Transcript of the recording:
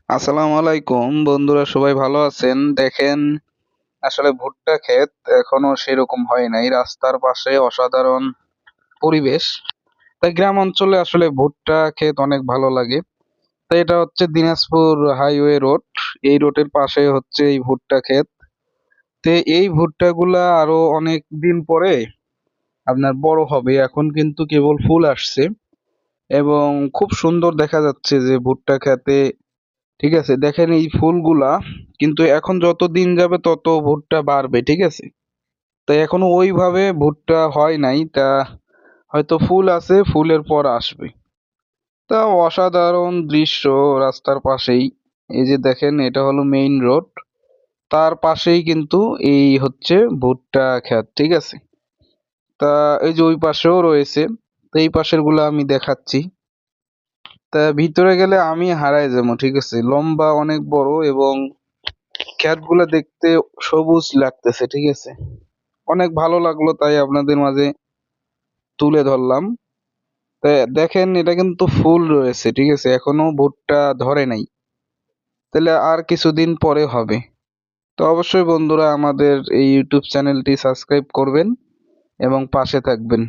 আসসালামু আলাইকুম বন্ধুরা, সবাই ভালো আছেন? দেখেন, আসলে ভুট্টা ক্ষেত এখনো সেরকম হয় নাই। রাস্তার পাশে অসাধারণ পরিবেশ। তাই গ্রাম অঞ্চলে আসলে ভুট্টা ক্ষেত অনেক ভালো লাগে। তো এটা হচ্ছে দিনাজপুর হাইওয়ে রোড। এই রোডের পাশে হচ্ছে এই ভুট্টা ক্ষেত। তো এই ভুট্টাগুলা আরো অনেক দিন পরে আপনার বড় হবে। এখন কিন্তু কেবল ফুল আসছে এবং খুব সুন্দর দেখা যাচ্ছে যে ভুট্টা ক্ষেতে। ঠিক আছে, দেখেন এই ফুলগুলা কিন্তু এখন যত দিন যাবে তত ভুট্টা বাড়বে। ঠিক আছে, তো এখনো ওইভাবে ভুট্টা হয় নাই। তা হয়তো ফুল আছে, ফুলের পর আসবে। তা অসাধারণ দৃশ্য রাস্তার পাশেই। এই যে দেখেন, এটা হলো মেইন রোড, তার পাশেই কিন্তু এই হচ্ছে ভুট্টা ক্ষেত। ঠিক আছে, তা এই যে ওই পাশেও রয়েছে। তো এই পাশের গুলা আমি দেখাচ্ছি। তা ভিতরে গেলে আমি হারাই যাবো। ঠিক আছে, লম্বা, অনেক বড় এবং ক্ষেতগুলো দেখতে সবুজ লাগতেছে। ঠিক আছে, অনেক ভালো লাগলো, তাই আপনাদের মাঝে তুলে ধরলাম। তা দেখেন, এটা কিন্তু ফুল রয়েছে। ঠিক আছে, এখনো ভুট্টা ধরে নাই, তাহলে আর কিছুদিন পরে হবে। তো অবশ্যই বন্ধুরা আমাদের এই ইউটিউব চ্যানেলটি সাবস্ক্রাইব করবেন এবং পাশে থাকবেন।